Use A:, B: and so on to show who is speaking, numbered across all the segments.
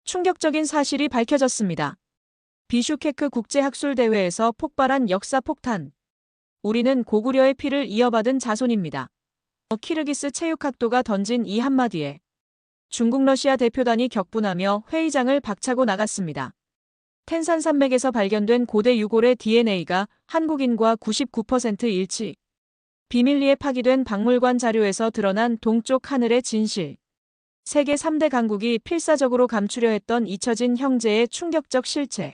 A: 충격적인 사실이 밝혀졌습니다. 비슈케크 국제학술대회에서 폭발한 역사 폭탄. 우리는 고구려의 피를 이어받은 자손입니다. 키르기스 체육학도가 던진 이 한마디에 중국 러시아 대표단이 격분하며 회의장을 박차고 나갔습니다. 텐산 산맥에서 발견된 고대 유골의 DNA가 한국인과 99% 일치. 비밀리에 파기된 박물관 자료에서 드러난 동쪽 하늘의 진실. 세계 3대 강국이 필사적으로 감추려 했던 잊혀진 형제의 충격적 실체.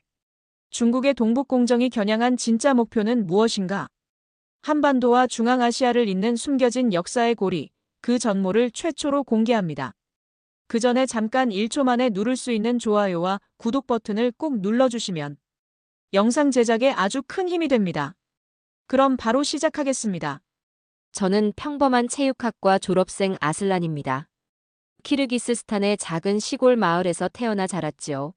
A: 중국의 동북공정이 겨냥한 진짜 목표는 무엇인가? 한반도와 중앙아시아를 잇는 숨겨진 역사의 고리, 그 전모를 최초로 공개합니다. 그 전에 잠깐 1초 만에 누를 수 있는 좋아요와 구독 버튼을 꼭 눌러주시면 영상 제작에 아주 큰 힘이 됩니다. 그럼 바로 시작하겠습니다.
B: 저는 평범한 체육학과 졸업생 아슬란입니다. 키르기스스탄의 작은 시골 마을에서 태어나 자랐지요.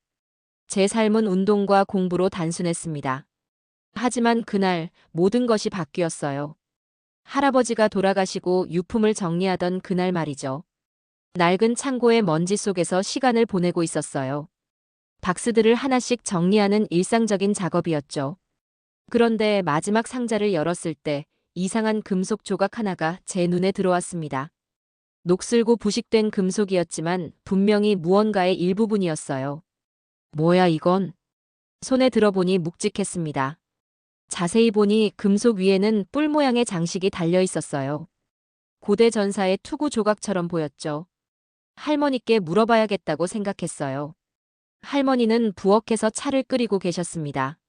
B: 제 삶은 운동과 공부로 단순했습니다. 하지만 그날 모든 것이 바뀌었어요. 할아버지가 돌아가시고 유품을 정리하던 그날 말이죠. 낡은 창고의 먼지 속에서 시간을 보내고 있었어요. 박스들을 하나씩 정리하는 일상적인 작업이었죠. 그런데 마지막 상자를 열었을 때 이상한 금속 조각 하나가 제 눈에 들어왔습니다. 녹슬고 부식된 금속이었지만 분명히 무언가의 일부분이었어요. 뭐야 이건? 손에 들어보니 묵직했습니다. 자세히 보니 금속 위에는 뿔 모양의 장식이 달려 있었어요. 고대 전사의 투구 조각처럼 보였죠. 할머니께 물어봐야겠다고 생각했어요. 할머니는 부엌에서 차를 끓이고 계셨습니다.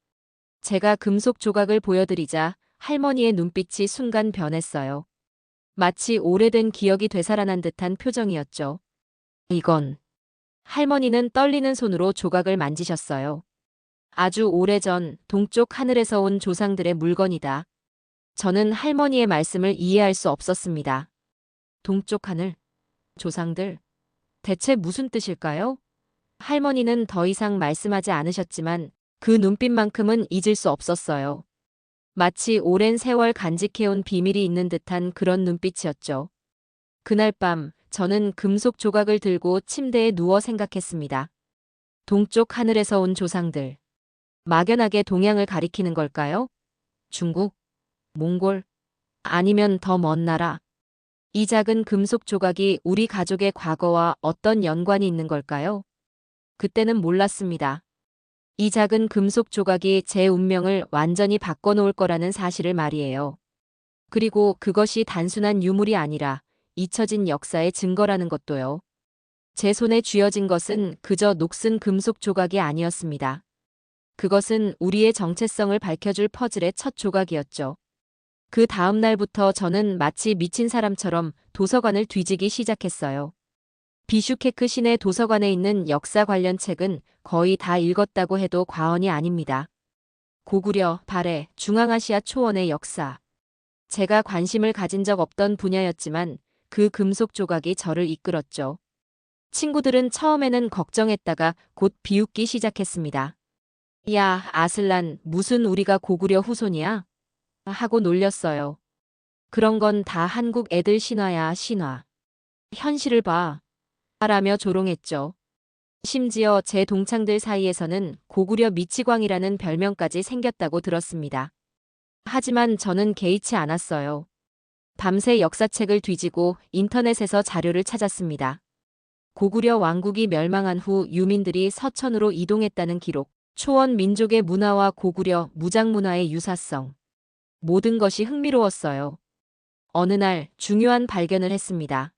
B: 제가 금속 조각을 보여드리자 할머니의 눈빛이 순간 변했어요. 마치 오래된 기억이 되살아난 듯한 표정이었죠. 이건. 할머니는 떨리는 손으로 조각을 만지셨어요. 아주 오래전 동쪽 하늘에서 온 조상들의 물건이다. 저는 할머니의 말씀을 이해할 수 없었습니다. 동쪽 하늘? 조상들? 대체 무슨 뜻일까요? 할머니는 더 이상 말씀하지 않으셨지만 그 눈빛만큼은 잊을 수 없었어요. 마치 오랜 세월 간직해온 비밀이 있는 듯한 그런 눈빛이었죠. 그날 밤 저는 금속 조각을 들고 침대에 누워 생각했습니다. 동쪽 하늘에서 온 조상들. 막연하게 동양을 가리키는 걸까요? 중국? 몽골? 아니면 더 먼 나라? 이 작은 금속 조각이 우리 가족의 과거와 어떤 연관이 있는 걸까요? 그때는 몰랐습니다. 이 작은 금속 조각이 제 운명을 완전히 바꿔놓을 거라는 사실을 말이에요. 그리고 그것이 단순한 유물이 아니라 잊혀진 역사의 증거라는 것도요. 제 손에 쥐어진 것은 그저 녹슨 금속 조각이 아니었습니다. 그것은 우리의 정체성을 밝혀줄 퍼즐의 첫 조각이었죠. 그 다음 날부터 저는 마치 미친 사람처럼 도서관을 뒤지기 시작했어요. 비슈케크 시내 도서관에 있는 역사 관련 책은 거의 다 읽었다고 해도 과언이 아닙니다. 고구려, 발해, 중앙아시아 초원의 역사. 제가 관심을 가진 적 없던 분야였지만 그 금속 조각이 저를 이끌었죠. 친구들은 처음에는 걱정했다가 곧 비웃기 시작했습니다. 야, 아슬란, 무슨 우리가 고구려 후손이야? 하고 놀렸어요. 그런 건 다 한국 애들 신화야, 신화. 현실을 봐. 라며 조롱했죠. 심지어 제 동창들 사이에서는 고구려 미치광이라는 별명까지 생겼다고 들었습니다. 하지만 저는 개의치 않았어요. 밤새 역사책을 뒤지고 인터넷에서 자료를 찾았습니다. 고구려 왕국이 멸망한 후 유민들이 서천으로 이동했다는 기록, 초원 민족의 문화와 고구려 무장문화의 유사성. 모든 것이 흥미로웠어요. 어느 날 중요한 발견을 했습니다.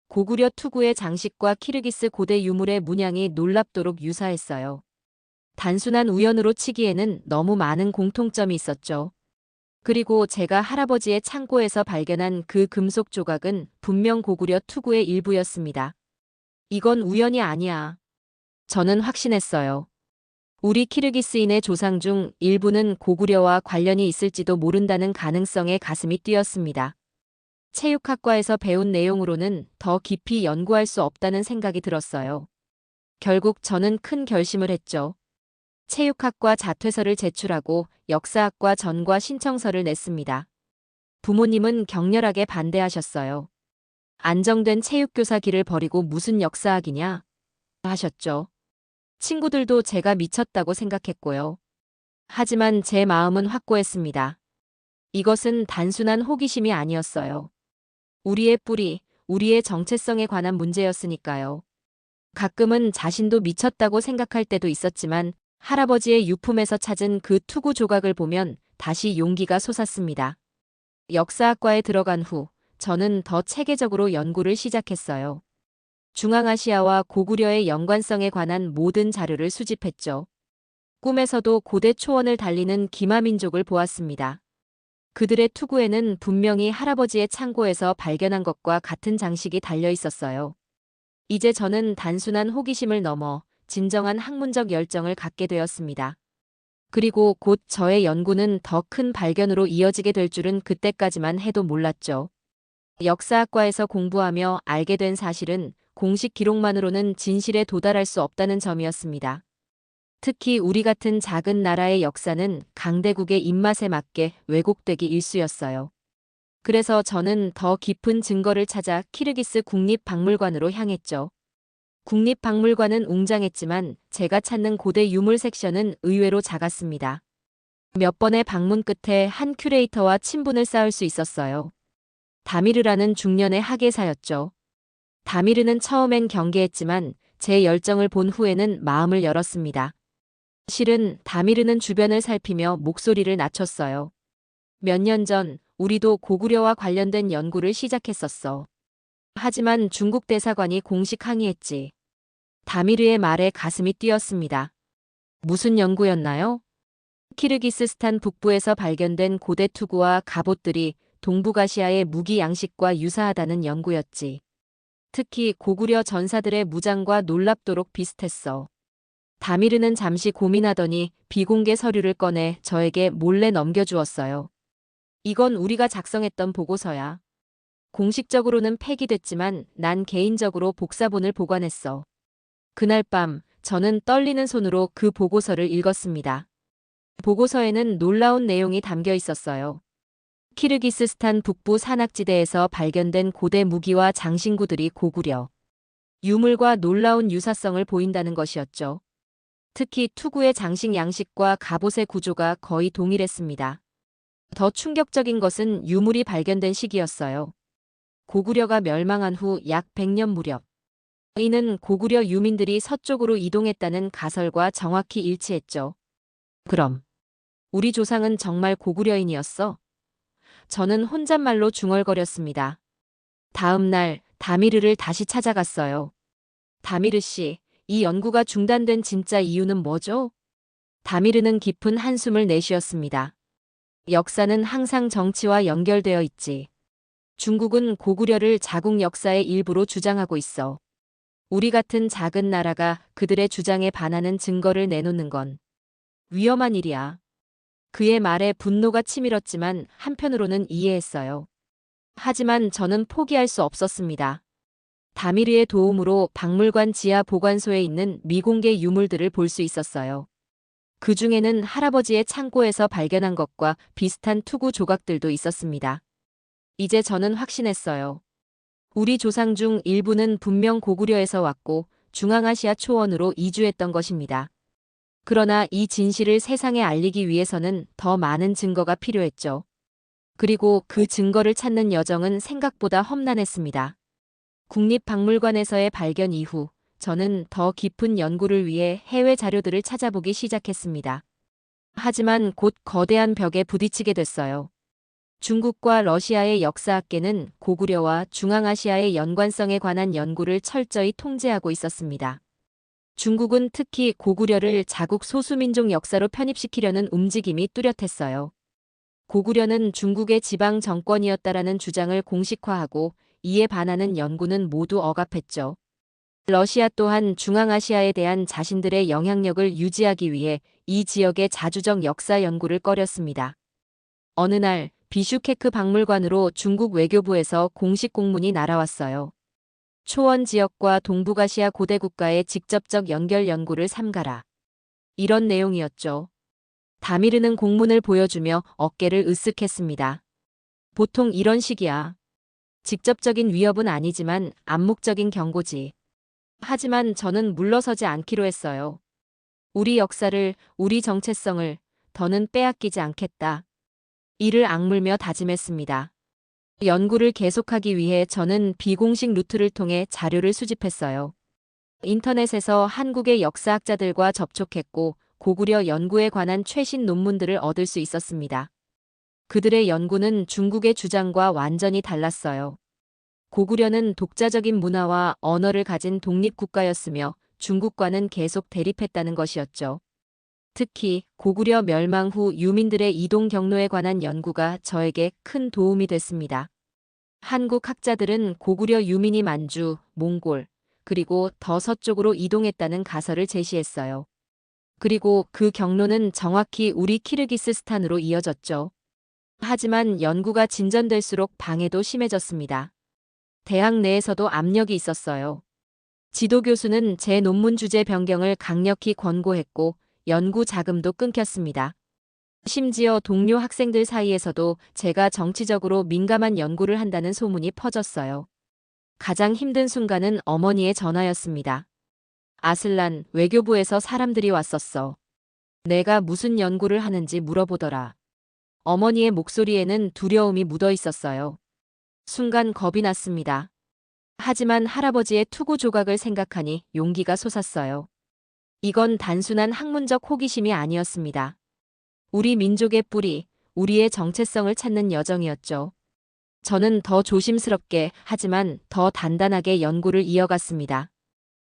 B: 고구려 투구의 장식과 키르기스 고대 유물의 문양이 놀랍도록 유사했어요. 단순한 우연으로 치기에는 너무 많은 공통점이 있었죠. 그리고 제가 할아버지의 창고에서 발견한 그 금속 조각은 분명 고구려 투구의 일부였습니다. 이건 우연이 아니야. 저는 확신했어요. 우리 키르기스인의 조상 중 일부는 고구려와 관련이 있을지도 모른다는 가능성에 가슴이 뛰었습니다. 체육학과에서 배운 내용으로는 더 깊이 연구할 수 없다는 생각이 들었어요. 결국 저는 큰 결심을 했죠. 체육학과 자퇴서를 제출하고 역사학과 전과 신청서를 냈습니다. 부모님은 격렬하게 반대하셨어요. 안정된 체육교사 길을 버리고 무슨 역사학이냐? 하셨죠. 친구들도 제가 미쳤다고 생각했고요. 하지만 제 마음은 확고했습니다. 이것은 단순한 호기심이 아니었어요. 우리의 뿌리, 우리의 정체성에 관한 문제였으니까요. 가끔은 자신도 미쳤다고 생각할 때도 있었지만 할아버지의 유품에서 찾은 그 투구 조각을 보면 다시 용기가 솟았습니다. 역사학과에 들어간 후 저는 더 체계적으로 연구를 시작했어요. 중앙아시아와 고구려의 연관성에 관한 모든 자료를 수집했죠. 꿈에서도 고대 초원을 달리는 기마민족을 보았습니다. 그들의 투구에는 분명히 할아버지의 창고에서 발견한 것과 같은 장식이 달려 있었어요. 이제 저는 단순한 호기심을 넘어 진정한 학문적 열정을 갖게 되었습니다. 그리고 곧 저의 연구는 더 큰 발견으로 이어지게 될 줄은 그때까지만 해도 몰랐죠. 역사학과에서 공부하며 알게 된 사실은 공식 기록만으로는 진실에 도달할 수 없다는 점이었습니다. 특히 우리 같은 작은 나라의 역사는 강대국의 입맛에 맞게 왜곡되기 일쑤였어요. 그래서 저는 더 깊은 증거를 찾아 키르기스 국립박물관으로 향했죠. 국립박물관은 웅장했지만 제가 찾는 고대 유물 섹션은 의외로 작았습니다. 몇 번의 방문 끝에 한 큐레이터와 친분을 쌓을 수 있었어요. 다미르라는 중년의 학예사였죠. 다미르는 처음엔 경계했지만 제 열정을 본 후에는 마음을 열었습니다. 실은 다미르는 주변을 살피며 목소리를 낮췄어요. 몇 년 전 우리도 고구려와 관련된 연구를 시작했었어. 하지만 중국 대사관이 공식 항의했지. 다미르의 말에 가슴이 뛰었습니다. 무슨 연구였나요? 키르기스스탄 북부에서 발견된 고대 투구와 갑옷들이 동북아시아의 무기 양식과 유사하다는 연구였지. 특히 고구려 전사들의 무장과 놀랍도록 비슷했어. 다미르는 잠시 고민하더니 비공개 서류를 꺼내 저에게 몰래 넘겨주었어요. 이건 우리가 작성했던 보고서야. 공식적으로는 폐기됐지만 난 개인적으로 복사본을 보관했어. 그날 밤 저는 떨리는 손으로 그 보고서를 읽었습니다. 보고서에는 놀라운 내용이 담겨 있었어요. 키르기스스탄 북부 산악지대에서 발견된 고대 무기와 장신구들이 고구려 유물과 놀라운 유사성을 보인다는 것이었죠. 특히 투구의 장식 양식과 갑옷의 구조가 거의 동일했습니다. 더 충격적인 것은 유물이 발견된 시기였어요. 고구려가 멸망한 후 약 100년 무렵. 이는 고구려 유민들이 서쪽으로 이동했다는 가설과 정확히 일치했죠. 그럼 우리 조상은 정말 고구려인이었어? 저는 혼잣말로 중얼거렸습니다. 다음 날 다미르를 다시 찾아갔어요. 다미르 씨, 이 연구가 중단된 진짜 이유는 뭐죠? 다미르는 깊은 한숨을 내쉬었습니다. 역사는 항상 정치와 연결되어 있지. 중국은 고구려를 자국 역사의 일부로 주장하고 있어. 우리 같은 작은 나라가 그들의 주장에 반하는 증거를 내놓는 건 위험한 일이야. 그의 말에 분노가 치밀었지만 한편으로는 이해했어요. 하지만 저는 포기할 수 없었습니다. 다미르의 도움으로 박물관 지하 보관소에 있는 미공개 유물들을 볼 수 있었어요. 그 중에는 할아버지의 창고에서 발견한 것과 비슷한 투구 조각들도 있었습니다. 이제 저는 확신했어요. 우리 조상 중 일부는 분명 고구려에서 왔고 중앙아시아 초원으로 이주했던 것입니다. 그러나 이 진실을 세상에 알리기 위해서는 더 많은 증거가 필요했죠. 그리고 그 증거를 찾는 여정은 생각보다 험난했습니다. 국립박물관에서의 발견 이후 저는 더 깊은 연구를 위해 해외 자료들을 찾아보기 시작했습니다. 하지만 곧 거대한 벽에 부딪히게 됐어요. 중국과 러시아의 역사학계는 고구려와 중앙아시아의 연관성에 관한 연구를 철저히 통제하고 있었습니다. 중국은 특히 고구려를 자국 소수민족 역사로 편입시키려는 움직임이 뚜렷했어요. 고구려는 중국의 지방 정권이었다라는 주장을 공식화하고 이에 반하는 연구는 모두 억압했죠. 러시아 또한 중앙아시아에 대한 자신들의 영향력을 유지하기 위해 이 지역의 자주적 역사 연구를 꺼렸습니다. 어느 날 비슈케크 박물관으로 중국 외교부에서 공식 공문이 날아왔어요. 초원 지역과 동북아시아 고대 국가의 직접적 연결 연구를 삼가라. 이런 내용이었죠. 다미르는 공문을 보여주며 어깨를 으쓱했습니다. 보통 이런 식이야. 직접적인 위협은 아니지만 암묵적인 경고지. 하지만 저는 물러서지 않기로 했어요. 우리 역사를, 우리 정체성을 더는 빼앗기지 않겠다. 이를 악물며 다짐했습니다. 연구를 계속하기 위해 저는 비공식 루트를 통해 자료를 수집했어요. 인터넷에서 한국의 역사학자들과 접촉했고 고구려 연구에 관한 최신 논문들을 얻을 수 있었습니다. 그들의 연구는 중국의 주장과 완전히 달랐어요. 고구려는 독자적인 문화와 언어를 가진 독립국가였으며 중국과는 계속 대립했다는 것이었죠. 특히 고구려 멸망 후 유민들의 이동 경로에 관한 연구가 저에게 큰 도움이 됐습니다. 한국 학자들은 고구려 유민이 만주, 몽골, 그리고 더 서쪽으로 이동했다는 가설을 제시했어요. 그리고 그 경로는 정확히 우리 키르기스스탄으로 이어졌죠. 하지만 연구가 진전될수록 방해도 심해졌습니다. 대학 내에서도 압력이 있었어요. 지도 교수는 제 논문 주제 변경을 강력히 권고했고 연구 자금도 끊겼습니다. 심지어 동료 학생들 사이에서도 제가 정치적으로 민감한 연구를 한다는 소문이 퍼졌어요. 가장 힘든 순간은 어머니의 전화였습니다. 아슬란, 외교부에서 사람들이 왔었어. 내가 무슨 연구를 하는지 물어보더라. 어머니의 목소리에는 두려움이 묻어 있었어요. 순간 겁이 났습니다. 하지만 할아버지의 투구 조각을 생각하니 용기가 솟았어요. 이건 단순한 학문적 호기심이 아니었습니다. 우리 민족의 뿌리, 우리의 정체성을 찾는 여정이었죠. 저는 더 조심스럽게 하지만 더 단단하게 연구를 이어갔습니다.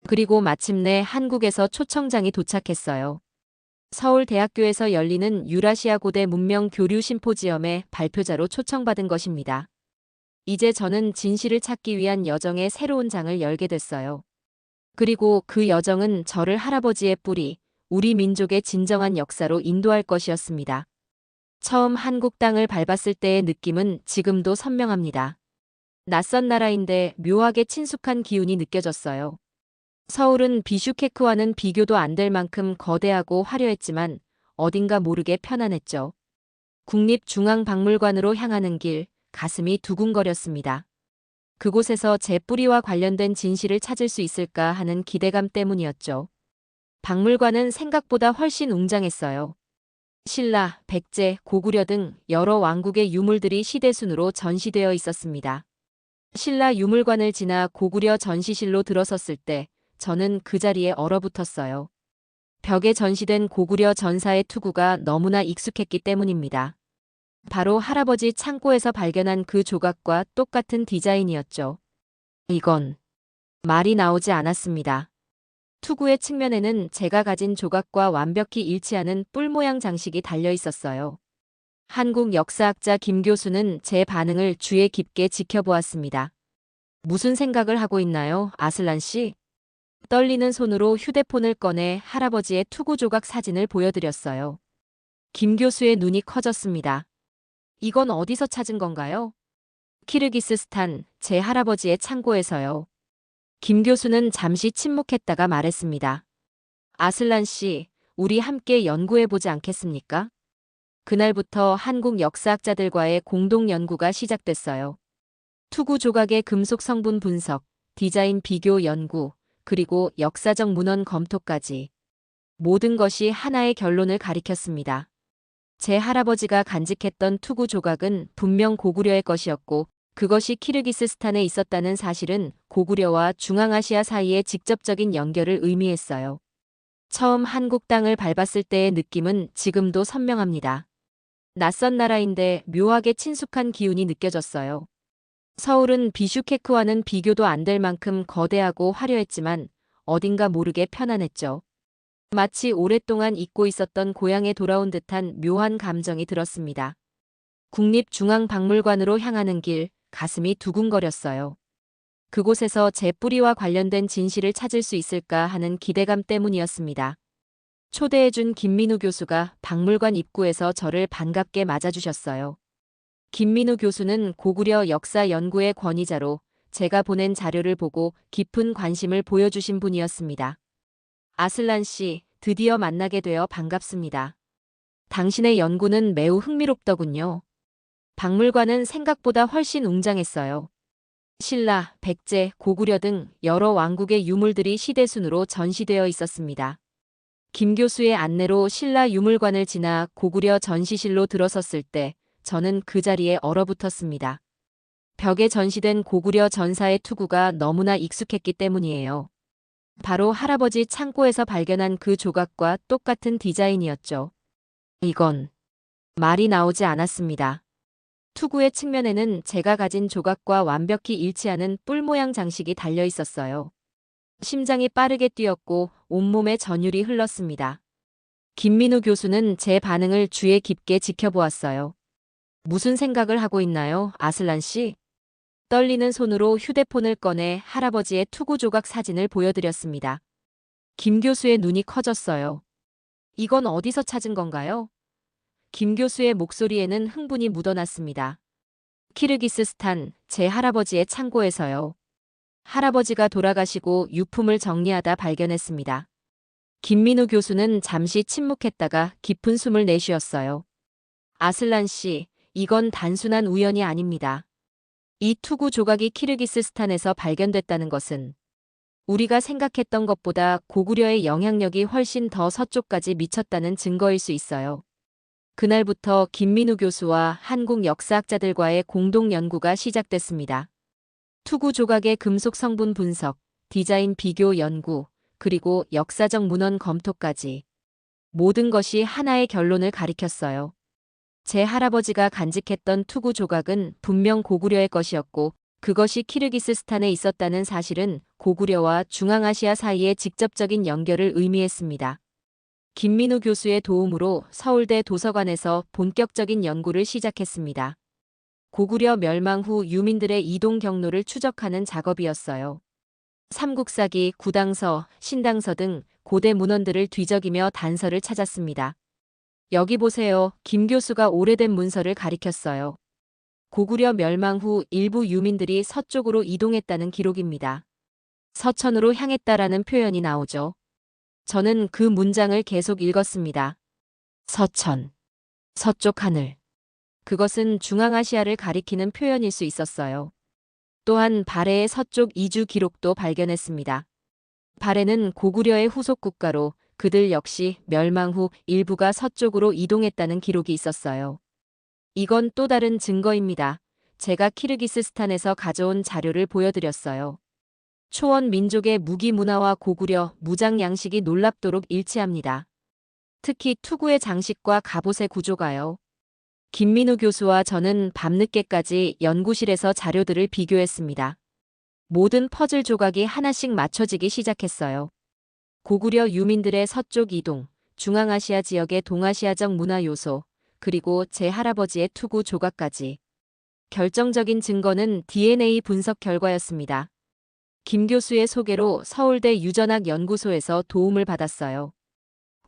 B: 그리고 마침내 한국에서 초청장이 도착했어요. 서울대학교에서 열리는 유라시아 고대 문명 교류 심포지엄에 발표자로 초청받은 것입니다. 이제 저는 진실을 찾기 위한 여정의 새로운 장을 열게 됐어요. 그리고 그 여정은 저를 할아버지의 뿌리, 우리 민족의 진정한 역사로 인도할 것이었습니다. 처음 한국 땅을 밟았을 때의 느낌은 지금도 선명합니다. 낯선 나라인데 묘하게 친숙한 기운이 느껴졌어요. 서울은 비슈케크와는 비교도 안 될 만큼 거대하고 화려했지만 어딘가 모르게 편안했죠. 국립중앙박물관으로 향하는 길, 가슴이 두근거렸습니다. 그곳에서 제 뿌리와 관련된 진실을 찾을 수 있을까 하는 기대감 때문이었죠. 박물관은 생각보다 훨씬 웅장했어요. 신라, 백제, 고구려 등 여러 왕국의 유물들이 시대순으로 전시되어 있었습니다. 신라 유물관을 지나 고구려 전시실로 들어섰을 때 저는 그 자리에 얼어붙었어요. 벽에 전시된 고구려 전사의 투구가 너무나 익숙했기 때문입니다. 바로 할아버지 창고에서 발견한 그 조각과 똑같은 디자인이었죠. 이건 말이 나오지 않았습니다. 투구의 측면에는 제가 가진 조각과 완벽히 일치하는 뿔 모양 장식이 달려 있었어요. 한국 역사학자 김 교수는 제 반응을 주의 깊게 지켜보았습니다. 무슨 생각을 하고 있나요, 아슬란 씨? 떨리는 손으로 휴대폰을 꺼내 할아버지의 투구 조각 사진을 보여드렸어요. 김 교수의 눈이 커졌습니다. 이건 어디서 찾은 건가요? 키르기스스탄, 제 할아버지의 창고에서요. 김 교수는 잠시 침묵했다가 말했습니다. 아슬란 씨, 우리 함께 연구해보지 않겠습니까? 그날부터 한국 역사학자들과의 공동 연구가 시작됐어요. 투구 조각의 금속 성분 분석, 디자인 비교 연구, 그리고 역사적 문헌 검토까지. 모든 것이 하나의 결론을 가리켰습니다. 제 할아버지가 간직했던 투구 조각은 분명 고구려의 것이었고 그것이 키르기스스탄에 있었다는 사실은 고구려와 중앙아시아 사이의 직접적인 연결을 의미했어요. 처음 한국 땅을 밟았을 때의 느낌은 지금도 선명합니다. 낯선 나라인데 묘하게 친숙한 기운이 느껴졌어요. 서울은 비슈케크와는 비교도 안 될 만큼 거대하고 화려했지만 어딘가 모르게 편안했죠. 마치 오랫동안 잊고 있었던 고향에 돌아온 듯한 묘한 감정이 들었습니다. 국립중앙박물관으로 향하는 길, 가슴이 두근거렸어요. 그곳에서 제 뿌리와 관련된 진실을 찾을 수 있을까 하는 기대감 때문이었습니다. 초대해준 김민우 교수가 박물관 입구에서 저를 반갑게 맞아주셨어요. 김민우 교수는 고구려 역사 연구의 권위자로 제가 보낸 자료를 보고 깊은 관심을 보여주신 분이었습니다. 아슬란 씨, 드디어 만나게 되어 반갑습니다. 당신의 연구는 매우 흥미롭더군요. 박물관은 생각보다 훨씬 웅장했어요. 신라, 백제, 고구려 등 여러 왕국의 유물들이 시대순으로 전시되어 있었습니다. 김 교수의 안내로 신라 유물관을 지나 고구려 전시실로 들어섰을 때 저는 그 자리에 얼어붙었습니다. 벽에 전시된 고구려 전사의 투구가 너무나 익숙했기 때문이에요. 바로 할아버지 창고에서 발견한 그 조각과 똑같은 디자인이었죠. 이건 말이 나오지 않았습니다. 투구의 측면에는 제가 가진 조각과 완벽히 일치하는 뿔 모양 장식이 달려 있었어요. 심장이 빠르게 뛰었고 온몸에 전율이 흘렀습니다. 김민우 교수는 제 반응을 주의 깊게 지켜보았어요. 무슨 생각을 하고 있나요, 아슬란 씨? 떨리는 손으로 휴대폰을 꺼내 할아버지의 투구 조각 사진을 보여드렸습니다. 김 교수의 눈이 커졌어요. 이건 어디서 찾은 건가요? 김 교수의 목소리에는 흥분이 묻어났습니다. 키르기스스탄, 제 할아버지의 창고에서요. 할아버지가 돌아가시고 유품을 정리하다 발견했습니다. 김민우 교수는 잠시 침묵했다가 깊은 숨을 내쉬었어요. 아슬란 씨, 이건 단순한 우연이 아닙니다. 이 투구 조각이 키르기스스탄에서 발견됐다는 것은 우리가 생각했던 것보다 고구려의 영향력이 훨씬 더 서쪽까지 미쳤다는 증거일 수 있어요. 그날부터 김민우 교수와 한국 역사학자들과의 공동 연구가 시작됐습니다. 투구 조각의 금속 성분 분석, 디자인 비교 연구, 그리고 역사적 문헌 검토까지 모든 것이 하나의 결론을 가리켰어요. 제 할아버지가 간직했던 투구 조각은 분명 고구려의 것이었고 그것이 키르기스스탄에 있었다는 사실은 고구려와 중앙아시아 사이의 직접적인 연결을 의미했습니다. 김민우 교수의 도움으로 서울대 도서관에서 본격적인 연구를 시작했습니다. 고구려 멸망 후 유민들의 이동 경로를 추적하는 작업이었어요. 삼국사기, 구당서, 신당서 등 고대 문헌들을 뒤적이며 단서를 찾았습니다. 여기 보세요. 김 교수가 오래된 문서를 가리켰어요. 고구려 멸망 후 일부 유민들이 서쪽으로 이동했다는 기록입니다. 서천으로 향했다라는 표현이 나오죠. 저는 그 문장을 계속 읽었습니다. 서천, 서쪽 하늘. 그것은 중앙아시아를 가리키는 표현일 수 있었어요. 또한 발해의 서쪽 이주 기록도 발견했습니다. 발해는 고구려의 후속 국가로 그들 역시 멸망 후 일부가 서쪽으로 이동했다는 기록이 있었어요. 이건 또 다른 증거입니다. 제가 키르기스스탄에서 가져온 자료를 보여드렸어요. 초원 민족의 무기 문화와 고구려 무장 양식이 놀랍도록 일치합니다. 특히 투구의 장식과 갑옷의 구조가요. 김민우 교수와 저는 밤늦게까지 연구실에서 자료들을 비교했습니다. 모든 퍼즐 조각이 하나씩 맞춰지기 시작했어요. 고구려 유민들의 서쪽 이동, 중앙아시아 지역의 동아시아적 문화 요소, 그리고 제 할아버지의 투구 조각까지. 결정적인 증거는 DNA 분석 결과였습니다. 김 교수의 소개로 서울대 유전학 연구소에서 도움을 받았어요.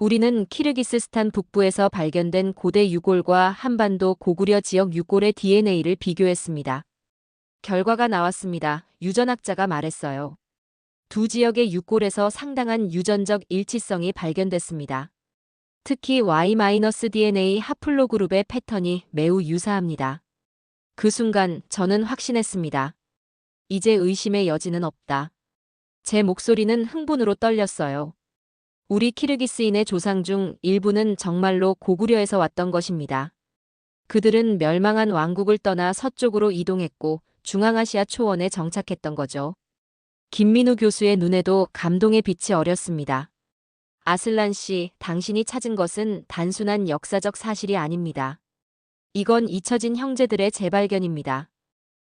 B: 우리는 키르기스스탄 북부에서 발견된 고대 유골과 한반도 고구려 지역 유골의 DNA를 비교했습니다. 결과가 나왔습니다. 유전학자가 말했어요. 두 지역의 유골에서 상당한 유전적 일치성이 발견됐습니다. 특히 Y-DNA 하플로그룹의 패턴이 매우 유사합니다. 그 순간 저는 확신했습니다. 이제 의심의 여지는 없다. 제 목소리는 흥분으로 떨렸어요. 우리 키르기스인의 조상 중 일부는 정말로 고구려에서 왔던 것입니다. 그들은 멸망한 왕국을 떠나 서쪽으로 이동했고 중앙아시아 초원에 정착했던 거죠. 김민우 교수의 눈에도 감동의 빛이 어렸습니다. 아슬란 씨, 당신이 찾은 것은 단순한 역사적 사실이 아닙니다. 이건 잊혀진 형제들의 재발견입니다.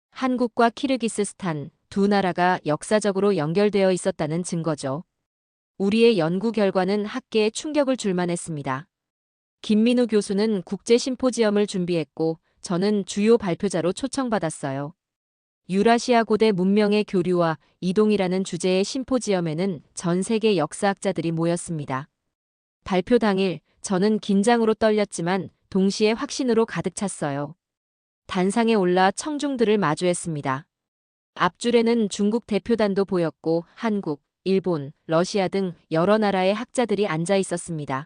B: 한국과 키르기스스탄 두 나라가 역사적으로 연결되어 있었다는 증거죠. 우리의 연구 결과는 학계에 충격을 줄 만했습니다. 김민우 교수는 국제 심포지엄을 준비했고 저는 주요 발표자로 초청받았어요. 유라시아 고대 문명의 교류와 이동이라는 주제의 심포지엄에는 전 세계 역사학자들이 모였습니다. 발표 당일 저는 긴장으로 떨렸지만 동시에 확신으로 가득 찼어요. 단상에 올라 청중들을 마주했습니다. 앞줄에는 중국 대표단도 보였고 한국, 일본, 러시아 등 여러 나라의 학자들이 앉아 있었습니다.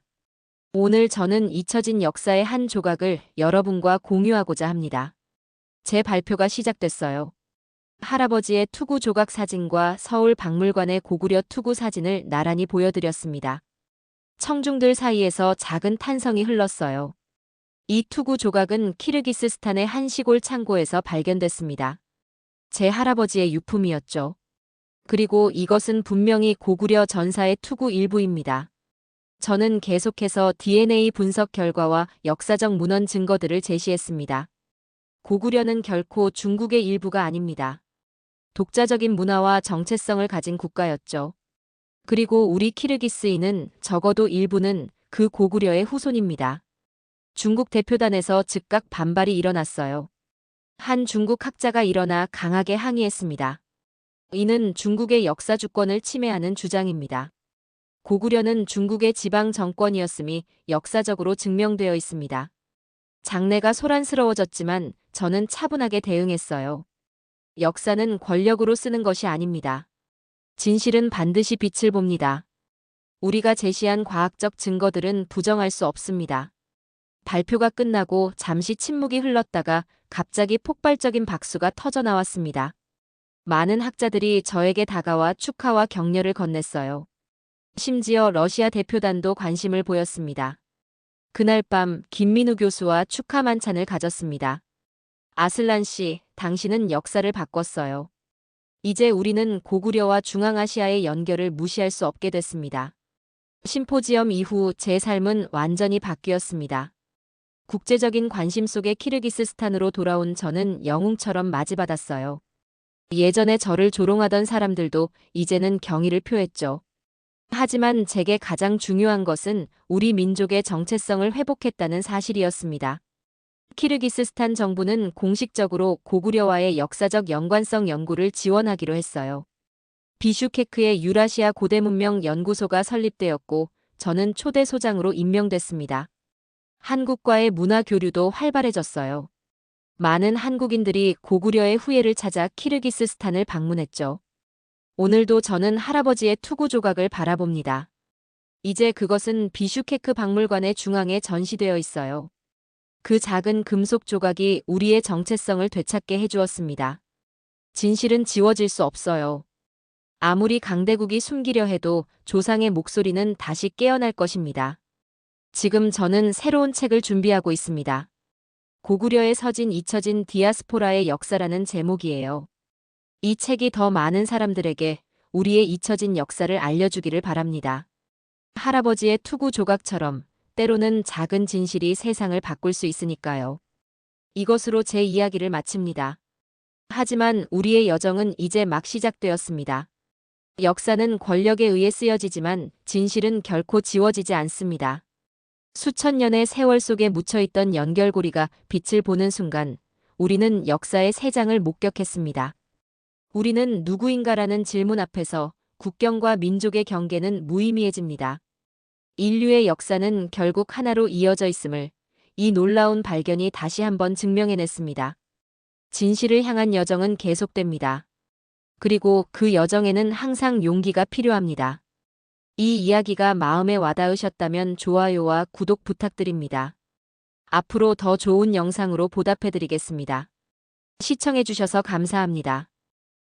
B: 오늘 저는 잊혀진 역사의 한 조각을 여러분과 공유하고자 합니다. 제 발표가 시작됐어요. 할아버지의 투구 조각 사진과 서울 박물관의 고구려 투구 사진을 나란히 보여드렸습니다. 청중들 사이에서 작은 탄성이 흘렀어요. 이 투구 조각은 키르기스스탄의 한 시골 창고에서 발견됐습니다. 제 할아버지의 유품이었죠. 그리고 이것은 분명히 고구려 전사의 투구 일부입니다. 저는 계속해서 DNA 분석 결과와 역사적 문헌 증거들을 제시했습니다. 고구려는 결코 중국의 일부가 아닙니다. 독자적인 문화와 정체성을 가진 국가였죠. 그리고 우리 키르기스인은 적어도 일부는 그 고구려의 후손입니다. 중국 대표단에서 즉각 반발이 일어났어요. 한 중국 학자가 일어나 강하게 항의했습니다. 이는 중국의 역사 주권을 침해하는 주장입니다. 고구려는 중국의 지방 정권이었음이 역사적으로 증명되어 있습니다. 장내가 소란스러워졌지만 저는 차분하게 대응했어요. 역사는 권력으로 쓰는 것이 아닙니다. 진실은 반드시 빛을 봅니다. 우리가 제시한 과학적 증거들은 부정할 수 없습니다. 발표가 끝나고 잠시 침묵이 흘렀다가 갑자기 폭발적인 박수가 터져 나왔습니다. 많은 학자들이 저에게 다가와 축하와 격려를 건넸어요. 심지어 러시아 대표단도 관심을 보였습니다. 그날 밤 김민우 교수와 축하 만찬을 가졌습니다. 아슬란 씨, 당신은 역사를 바꿨어요. 이제 우리는 고구려와 중앙아시아의 연결을 무시할 수 없게 됐습니다. 심포지엄 이후 제 삶은 완전히 바뀌었습니다. 국제적인 관심 속에 키르기스스탄으로 돌아온 저는 영웅처럼 맞이받았어요. 예전에 저를 조롱하던 사람들도 이제는 경의를 표했죠. 하지만 제게 가장 중요한 것은 우리 민족의 정체성을 회복했다는 사실이었습니다. 키르기스스탄 정부는 공식적으로 고구려와의 역사적 연관성 연구를 지원하기로 했어요. 비슈케크의 유라시아 고대문명 연구소가 설립되었고 저는 초대 소장으로 임명됐습니다. 한국과의 문화 교류도 활발해졌어요. 많은 한국인들이 고구려의 후예를 찾아 키르기스스탄을 방문했죠. 오늘도 저는 할아버지의 투구 조각을 바라봅니다. 이제 그것은 비슈케크 박물관의 중앙에 전시되어 있어요. 그 작은 금속 조각이 우리의 정체성을 되찾게 해주었습니다. 진실은 지워질 수 없어요. 아무리 강대국이 숨기려 해도 조상의 목소리는 다시 깨어날 것입니다. 지금 저는 새로운 책을 준비하고 있습니다. 고구려에 서진 잊혀진 디아스포라의 역사라는 제목이에요. 이 책이 더 많은 사람들에게 우리의 잊혀진 역사를 알려주기를 바랍니다. 할아버지의 투구 조각처럼 때로는 작은 진실이 세상을 바꿀 수 있으니까요. 이것으로 제 이야기를 마칩니다. 하지만 우리의 여정은 이제 막 시작되었습니다. 역사는 권력에 의해 쓰여지지만 진실은 결코 지워지지 않습니다. 수천 년의 세월 속에 묻혀있던 연결고리가 빛을 보는 순간 우리는 역사의 새 장을 목격했습니다. 우리는 누구인가라는 질문 앞에서 국경과 민족의 경계는 무의미해집니다. 인류의 역사는 결국 하나로 이어져 있음을 이 놀라운 발견이 다시 한번 증명해냈습니다. 진실을 향한 여정은 계속됩니다. 그리고 그 여정에는 항상 용기가 필요합니다. 이 이야기가 마음에 와닿으셨다면 좋아요와 구독 부탁드립니다. 앞으로 더 좋은 영상으로 보답해드리겠습니다. 시청해주셔서 감사합니다.